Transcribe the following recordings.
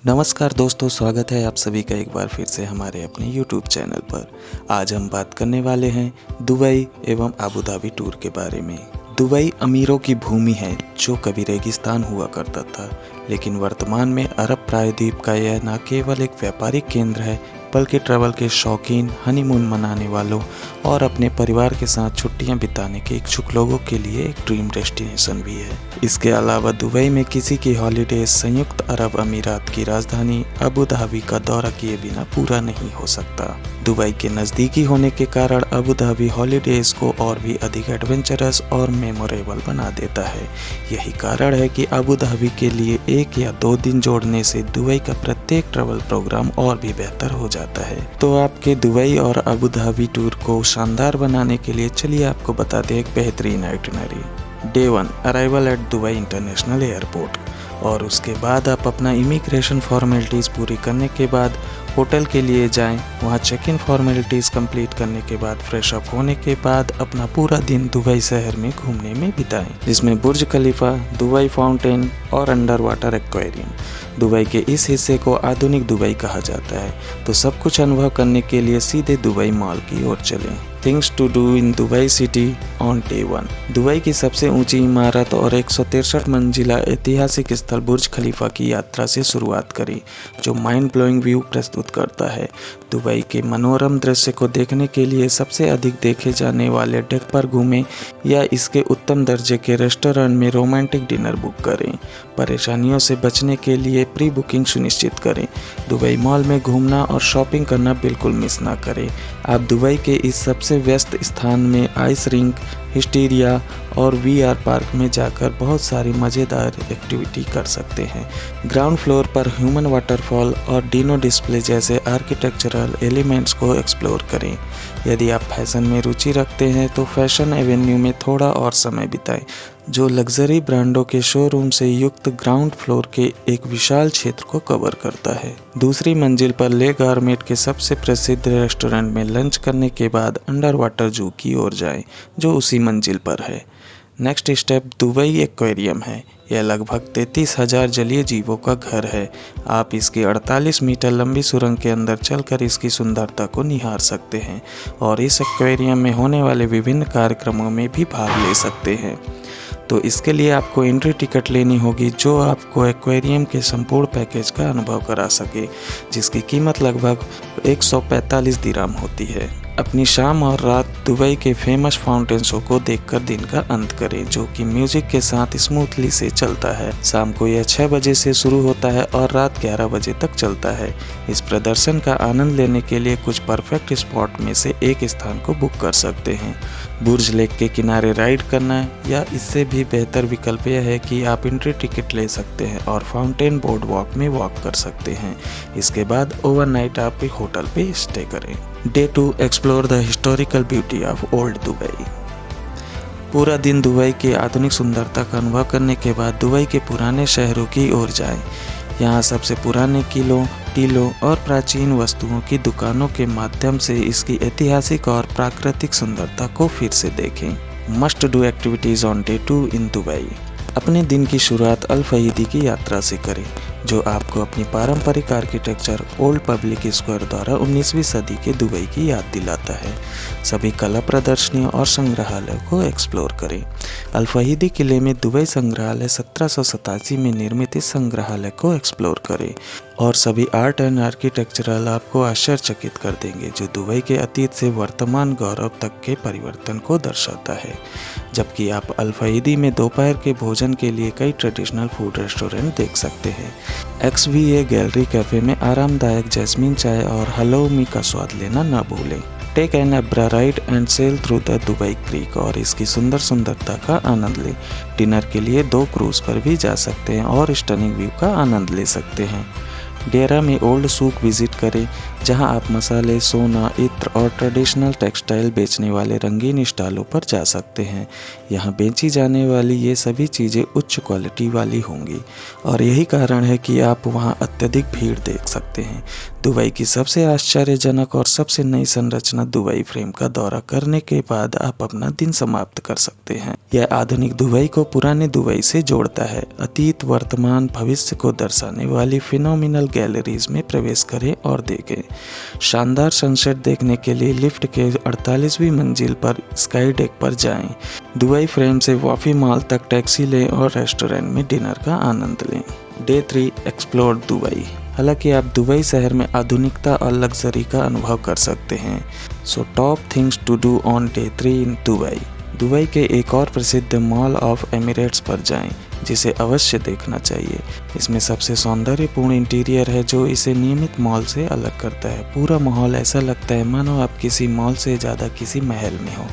नमस्कार दोस्तों, स्वागत है आप सभी का एक बार फिर से हमारे अपने YouTube चैनल पर। आज हम बात करने वाले हैं दुबई एवं अबू धाबी टूर के बारे में। दुबई अमीरों की भूमि है जो कभी रेगिस्तान हुआ करता था, लेकिन वर्तमान में अरब प्रायद्वीप का यह न केवल एक व्यापारिक केंद्र है बल्कि ट्रैवल के शौकीन, हनीमून मनाने वालों और अपने परिवार के साथ छुट्टियां बिताने के इच्छुक लोगों के लिए एक ड्रीम डेस्टिनेशन भी है। इसके अलावा दुबई में किसी की हॉलीडेज संयुक्त अरब अमीरात की राजधानी अबू धाबी का दौरा किए बिना पूरा नहीं हो सकता। दुबई के नज़दीकी होने के कारण अबू धाबी हॉलीडेज को और भी अधिक एडवेंचरस और मेमोरेबल बना देता है। यही कारण है कि अबू धाबी के लिए 1 या 2 दिन जोड़ने से दुबई का प्रत्येक ट्रैवल प्रोग्राम और भी बेहतर हो जाता है। तो आपके दुबई और अबू धाबी टूर को शानदार बनाने के लिए चलिए आपको बताते हैं एक बेहतरीन itinerary. Day 1 arrival at Dubai international airport, और उसके बाद आप अपना इमिग्रेशन फॉर्मेलिटीज़ पूरी करने के बाद होटल के लिए जाएं। वहां चेक इन फॉर्मेलिटीज़ कंप्लीट करने के बाद फ्रेश अप होने के बाद अपना पूरा दिन दुबई शहर में घूमने में बिताएं, जिसमें बुर्ज खलीफा, दुबई फाउंटेन और अंडर वाटर एक्वेरियम। दुबई के इस हिस्से को आधुनिक दुबई कहा जाता है, तो सब कुछ अनुभव करने के लिए सीधे दुबई मॉल की ओर चलें। Things to do in Dubai city on day 1। Dubai की सबसे ऊंची इमारत और 163 मंजिला ऐतिहासिक स्थल बुर्ज खलीफा की यात्रा से शुरुआत करें, जो माइंड ब्लोइंग व्यू प्रस्तुत करता है। दुबई के मनोरम दृश्य को देखने के लिए सबसे अधिक देखे जाने वाले डेक पर घूमें या इसके उत्तम दर्जे के रेस्टोरेंट में रोमांटिक डिनर बुक करें। परेशानियों से बचने के लिए प्री बुकिंग सुनिश्चित करें। दुबई मॉल में घूमना और शॉपिंग करना बिल्कुल मिस ना करें। आप दुबई के इस सबसे व्यस्त स्थान में आइस रिंक, हिस्टीरिया और VR पार्क में जाकर बहुत सारी मज़ेदार एक्टिविटी कर सकते हैं। ग्राउंड फ्लोर पर ह्यूमन वाटरफॉल और डिनो डिस्प्ले जैसे आर्किटेक्चरल एलिमेंट्स को एक्सप्लोर करें। यदि आप फैशन में रुचि रखते हैं तो फैशन एवेन्यू में थोड़ा और समय बिताएं, जो लग्जरी ब्रांडों के शोरूम से युक्त ग्राउंड फ्लोर के एक विशाल क्षेत्र को कवर करता है। दूसरी मंजिल पर ले गारमेट के सबसे प्रसिद्ध रेस्टोरेंट में लंच करने के बाद अंडर वाटर जू की ओर जाएं, जो उसी मंजिल पर है। नेक्स्ट स्टेप दुबई एक्वेरियम है। यह लगभग 33,000 जलीय जीवों का घर है। आप इसकी 48 मीटर लंबी सुरंग के अंदर चलकर इसकी सुंदरता को निहार सकते हैं और इस एक्वेरियम में होने वाले विभिन्न कार्यक्रमों में भी भाग ले सकते हैं। तो इसके लिए आपको एंट्री टिकट लेनी होगी, जो आपको एक्वेरियम के संपूर्ण पैकेज का अनुभव करा सके, जिसकी कीमत लगभग 145 दिराम होती है। अपनी शाम और रात दुबई के फेमस फाउंटेन शो को देखकर दिन का अंत करें, जो कि म्यूजिक के साथ स्मूथली से चलता है। शाम को यह 6 बजे से शुरू होता है और रात 11 बजे तक चलता है। इस प्रदर्शन का आनंद लेने के लिए कुछ परफेक्ट स्पॉट में से एक स्थान को बुक कर सकते हैं। बुर्ज लेक के किनारे राइड करना, या इससे भी बेहतर विकल्प यह है कि आप एंट्री टिकट ले सकते हैं और फाउंटेन बोर्ड वॉक में वॉक कर सकते हैं। इसके बाद ओवरनाइट आप एक होटल पे स्टे करें। Day 2 explore the historical beauty of old Dubai. पूरा दिन दुबई की आधुनिक सुंदरता का अनुभव करने के बाद दुबई के पुराने शहरों की ओर जाएं। यहाँ सबसे पुराने किलों, टीलों और प्राचीन वस्तुओं की दुकानों के माध्यम से इसकी ऐतिहासिक और प्राकृतिक सुंदरता को फिर से देखें। Must do activities on day 2 in Dubai. अपने दिन की शुरुआत अल फहीदी की यात्रा से करें, जो आपको अपनी पारंपरिक आर्किटेक्चर ओल्ड पब्लिक स्क्वायर द्वारा 19वीं सदी के दुबई की याद दिलाता है। सभी कला प्रदर्शनियों और संग्रहालयों को एक्सप्लोर करें। अल फहीदी किले में दुबई संग्रहालय 1787 में निर्मित इस संग्रहालय को एक्सप्लोर करें, और सभी आर्ट एंड आर्किटेक्चरल आपको आश्चर्यचकित कर देंगे, जो दुबई के अतीत से वर्तमान गौरव तक के परिवर्तन को दर्शाता है। जबकि आप अल फहीदी में दोपहर के भोजन के लिए कई ट्रेडिशनल फूड रेस्टोरेंट देख सकते हैं। XVA गैलरी कैफे में आरामदायक जैस्मीन चाय और हलोमी का स्वाद लेना न भूलें। Take an abra ride and sail through the Dubai Creek, और इसकी सुंदरता का आनंद लें। डिनर के लिए 2 क्रूज पर भी जा सकते हैं और स्टनिंग व्यू का आनंद ले सकते हैं। डेरा में ओल्ड सूक विजिट करें, जहां आप मसाले, सोना, इत्र और ट्रेडिशनल टेक्सटाइल बेचने वाले रंगीन स्टॉलों पर जा सकते हैं। यहाँ बेची जाने वाली ये सभी चीज़ें उच्च क्वालिटी वाली होंगी और यही कारण है कि आप वहाँ अत्यधिक भीड़ देख सकते हैं। दुबई की सबसे आश्चर्यजनक और सबसे नई संरचना दुबई फ्रेम का दौरा करने के बाद आप अपना दिन समाप्त कर सकते हैं। यह आधुनिक दुबई को पुराने दुबई से जोड़ता है। अतीत, वर्तमान, भविष्य को दर्शाने वाली फिनोमिनल गैलरीज में प्रवेश करें और देखें। शानदार सनसेट देखने के लिए लिफ्ट के 48वीं मंजिल पर स्काई डेक पर जाएं। दुबई फ्रेम से वाफी मॉल तक टैक्सी लें और रेस्टोरेंट में डिनर का आनंद लें। Day 3 explore Dubai. हालांकि आप दुबई शहर में आधुनिकता और लग्जरी का अनुभव कर सकते हैं। So top things to do on day 3 in Dubai. Dubai के एक और प्रसिद्ध मॉल ऑफ एमिरेट्स पर जाएं, जिसे अवश्य देखना चाहिए। इसमें सबसे सौंदर्यपूर्ण इंटीरियर है जो इसे नियमित मॉल से अलग करता है। पूरा माहौल ऐसा लगता है मानो आप किसी मॉल से ज़्यादा किसी महल में हो।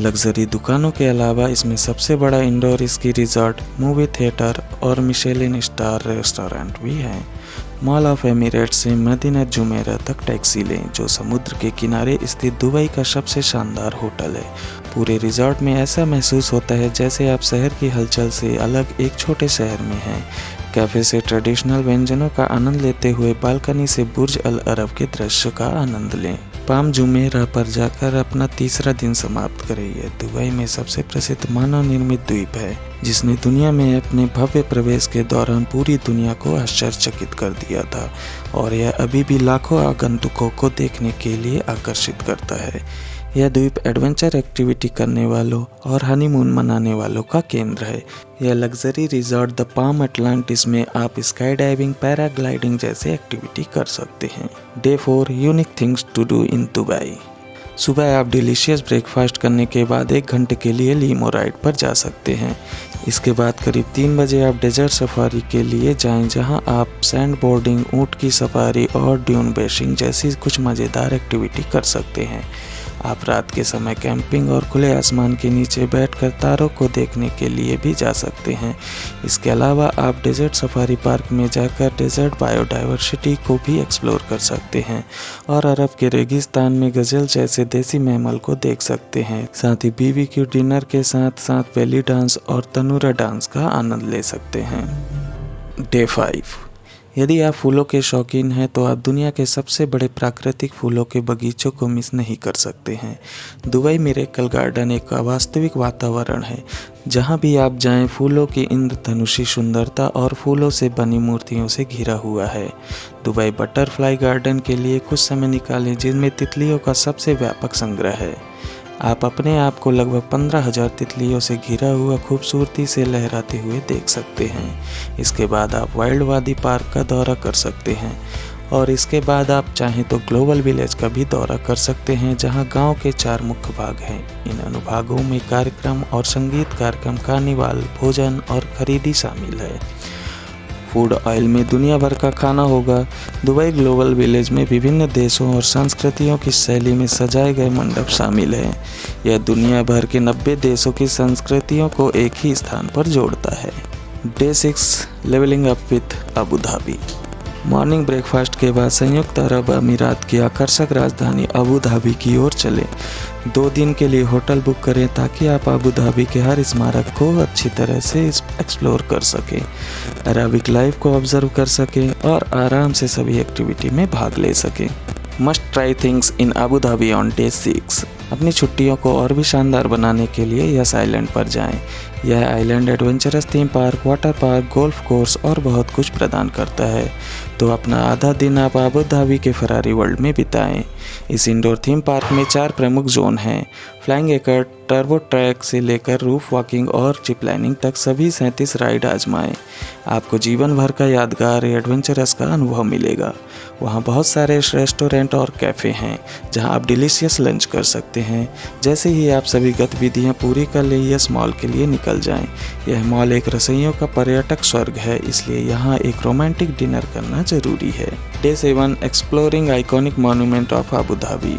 लग्जरी दुकानों के अलावा इसमें सबसे बड़ा indoor ski resort, movie theatre और मिशेलिन स्टार रेस्टोरेंट भी है। मॉल ऑफ एमिरेट्स से मदीना जुमेरा तक टैक्सी लें, जो समुद्र के किनारे स्थित दुबई का सबसे शानदार होटल है। पूरे रिजॉर्ट में ऐसा महसूस होता है जैसे आप शहर की हलचल से अलग एक छोटे शहर में हैं। कैफ़े से ट्रेडिशनल व्यंजनों का आनंद लेते हुए बालकनी से बुर्ज अल अरब के दृश्य का आनंद लें। पाम जुमेरा पर जाकर अपना तीसरा दिन समाप्त करें। यह दुबई में सबसे प्रसिद्ध मानव निर्मित द्वीप है, जिसने दुनिया में अपने भव्य प्रवेश के दौरान पूरी दुनिया को आश्चर्यचकित कर दिया था और यह अभी भी लाखों आगंतुकों को देखने के लिए आकर्षित करता है। यह द्वीप एडवेंचर एक्टिविटी करने वालों और हनीमून मनाने वालों का केंद्र है। यह luxury resort the Palm Atlantis में आप स्काई डाइविंग, पैराग्लाइडिंग जैसे एक्टिविटी कर सकते हैं। Day 4 unique things to do in Dubai. सुबह आप डिलीशियस ब्रेकफास्ट करने के बाद 1 घंटे के लिए लीमो राइड पर जा सकते हैं। इसके बाद करीब 3 बजे आप डेजर्ट सफारी के लिए जाएं, जहां आप सैंड बोर्डिंग, ऊंट की सफारी और ड्यून बेसिंग जैसी कुछ मज़ेदार एक्टिविटी कर सकते हैं। आप रात के समय कैंपिंग और खुले आसमान के नीचे बैठकर तारों को देखने के लिए भी जा सकते हैं। इसके अलावा आप डेजर्ट सफारी पार्क में जाकर डेजर्ट बायोडाइवर्सिटी को भी एक्सप्लोर कर सकते हैं और अरब के रेगिस्तान में गज़ल जैसे देसी मैमल को देख सकते हैं। साथ ही बीबीक्यू डिनर के साथ साथ बेली डांस और तनूरा डांस का आनंद ले सकते हैं। डे 5। यदि आप फूलों के शौकीन हैं तो आप दुनिया के सबसे बड़े प्राकृतिक फूलों के बगीचों को मिस नहीं कर सकते हैं। दुबई मिरेकल गार्डन एक वास्तविक वातावरण है। जहां भी आप जाएं, फूलों की इंद्रधनुषी सुंदरता और फूलों से बनी मूर्तियों से घिरा हुआ है। दुबई बटरफ्लाई गार्डन के लिए कुछ समय निकालें, जिनमें तितलियों का सबसे व्यापक संग्रह है। आप अपने आप को लगभग 15,000 तितलियों से घिरा हुआ खूबसूरती से लहराते हुए देख सकते हैं। इसके बाद आप वाइल्ड वादी पार्क का दौरा कर सकते हैं और इसके बाद आप चाहें तो ग्लोबल विलेज का भी दौरा कर सकते हैं, जहां गांव के 4 मुख्य भाग हैं। इन अनुभागों में कार्यक्रम और संगीत कार्यक्रम, कार्निवाल, भोजन और खरीदी शामिल है। फूड ऑयल में दुनिया भर का खाना होगा। दुबई ग्लोबल विलेज में विभिन्न देशों और संस्कृतियों की शैली में सजाए गए मंडप शामिल हैं। यह दुनिया भर के 90 देशों की संस्कृतियों को एक ही स्थान पर जोड़ता है। Day 6 levelling up with Abu Dhabi. Morning breakfast के बाद संयुक्त अरब अमीरात की आकर्षक राजधानी अबू धाबी की ओर चलें। 2 दिन के लिए होटल बुक करें ताकि आप अबू धाबी के हर स्मारक को अच्छी तरह से एक्सप्लोर कर सकें, अरबिक लाइफ को ऑब्जर्व कर सकें और आराम से सभी एक्टिविटी में भाग ले सकें। Must try things in Abu Dhabi on day 6। अपनी छुट्टियों को और भी शानदार बनाने के लिए यस आइलैंड पर जाएं। यह island adventurous theme park, water park, golf course और बहुत कुछ प्रदान करता है। तो अपना आधा दिन आप अबू धाबी के फरारी वर्ल्ड में बिताएं। इस इंडोर थीम पार्क में 4 प्रमुख जोन हैं। फ्लाइंग एकर्ट, टर्बो ट्रैक से लेकर रूफ वॉकिंग और जिप लाइनिंग तक सभी 37 राइड आजमाएं। आपको जीवन भर का यादगार एडवेंचरस का अनुभव मिलेगा। वहाँ बहुत सारे रेस्टोरेंट और कैफ़े हैं जहाँ आप डिलीशियस लंच कर सकते हैं। जैसे ही आप सभी गतिविधियाँ पूरी कर लें, यस मॉल के लिए निकल जाएं। यह मॉल एक रसोइयों का पर्यटक स्वर्ग है, इसलिए यहाँ एक रोमांटिक डिनर करना जरूरी है। Day 7 exploring iconic monument of Abu Dhabi.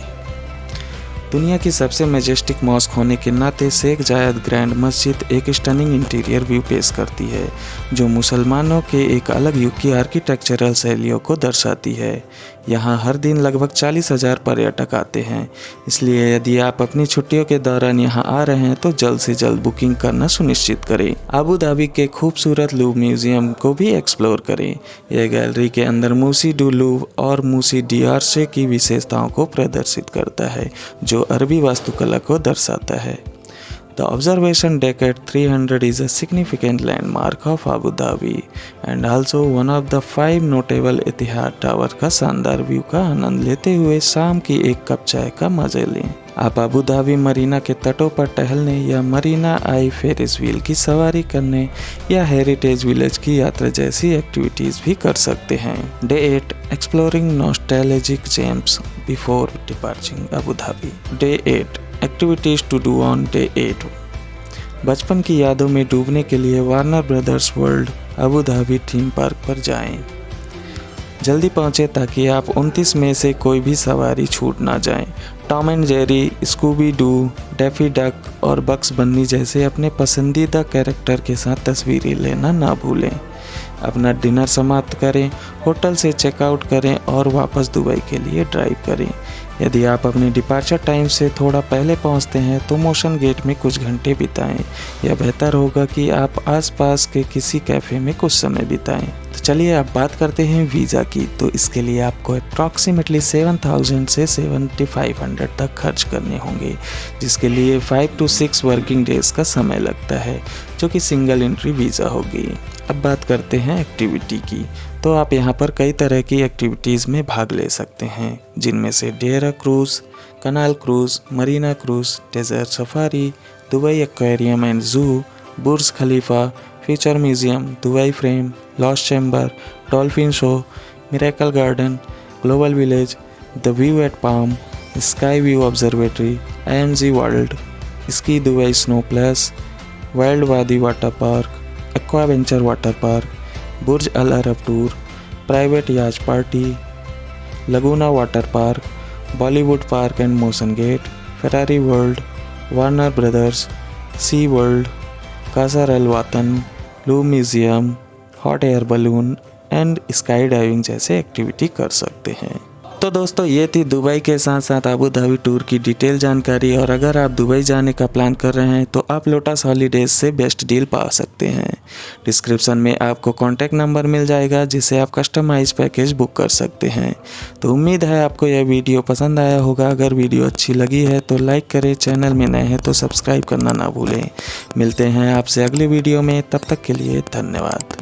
दुनिया की सबसे मैजेस्टिक मॉस्क होने के नाते शेख जायद ग्रैंड मस्जिद एक स्टनिंग इंटीरियर व्यू पेश करती है जो मुसलमानों के एक अलग युग की आर्किटेक्चरल शैलियों को दर्शाती है। यहाँ हर दिन लगभग 40,000 पर्यटक आते हैं, इसलिए यदि आप अपनी छुट्टियों के दौरान यहाँ आ रहे हैं तो जल्द से जल्द बुकिंग करना सुनिश्चित करें। अबू धाबी के खूबसूरत लूव म्यूजियम को भी एक्सप्लोर करें। यह गैलरी के अंदर मूसी डू लूव और मूसी डियार्शे की विशेषताओं को प्रदर्शित करता है जो अरबी वास्तुकला को दर्शाता है। The observation deck at 300 is a significant landmark of Abu Dhabi and also one of the 5 notable Etihad Tower का शानदार व्यू का आनंद लेते हुए शाम की एक कप चाय का मजा लें। आप अबू धाबी मरीना के तटों पर टहलने या मरीना आई फेरिस व्हील की सवारी करने या हेरिटेज विलेज की यात्रा जैसी एक्टिविटीज़ भी कर सकते हैं। Day 8 exploring nostalgic gems before departing Abu Dhabi. Day 8 activities to do on day 8। बचपन की यादों में डूबने के लिए Warner Brothers World Abu Dhabi theme park पर जाएं। जल्दी पहुँचें ताकि आप 29 में से कोई भी सवारी छूट ना जाए। Tom and Jerry, Scooby Doo, DeFi duck और बक्स बन्नी जैसे अपने पसंदीदा कैरेक्टर के साथ तस्वीरें लेना ना भूलें। अपना डिनर समाप्त करें, होटल से चेकआउट करें और वापस दुबई के लिए ड्राइव करें। यदि आप अपने डिपार्चर टाइम से थोड़ा पहले पहुंचते हैं तो मोशन गेट में कुछ घंटे बिताएं। यह बेहतर होगा कि आप आसपास के किसी कैफ़े में कुछ समय बिताएं। तो चलिए अब बात करते हैं वीज़ा की। तो इसके लिए आपको अप्रॉक्सीमेटली 7,000 से 7,500 तक खर्च करने होंगे, जिसके लिए 5 to 6 वर्किंग डेज़ का समय लगता है, जो कि सिंगल एंट्री वीज़ा होगी। अब बात करते हैं एक्टिविटी की। तो आप यहाँ पर कई तरह की एक्टिविटीज़ में भाग ले सकते हैं, जिनमें से Deira cruise, canal cruise, marina cruise, desert safari, Dubai aquarium and zoo, Burj Khalifa, future museum, Dubai frame, lost chamber, dolphin show, miracle garden, global village, the view at Palm, sky view observatory, IMG world, ski Dubai snow plus, wild Wadi water park, Aquaventure water park, Burj Al Arab tour, private yacht party, Laguna water park, Bollywood park and motion gate, Ferrari world, Warner brothers, C world, Kasar अल वातन, लू museum, hot air balloon and sky diving जैसे activity कर सकते हैं। तो दोस्तों ये थी Dubai के साथ साथ अबू धाबी टूर की डिटेल जानकारी। और अगर आप दुबई जाने का प्लान कर रहे हैं तो आप लोटस हॉलीडेज से बेस्ट डील पा सकते हैं। डिस्क्रिप्शन में आपको कॉन्टैक्ट नंबर मिल जाएगा जिससे आप कस्टमाइज पैकेज बुक कर सकते हैं। तो उम्मीद है आपको यह वीडियो पसंद आया होगा। अगर वीडियो अच्छी लगी है तो लाइक करें, चैनल में नए हैं तो सब्सक्राइब करना ना भूलें। मिलते हैं आपसे अगली वीडियो में, तब तक के लिए धन्यवाद।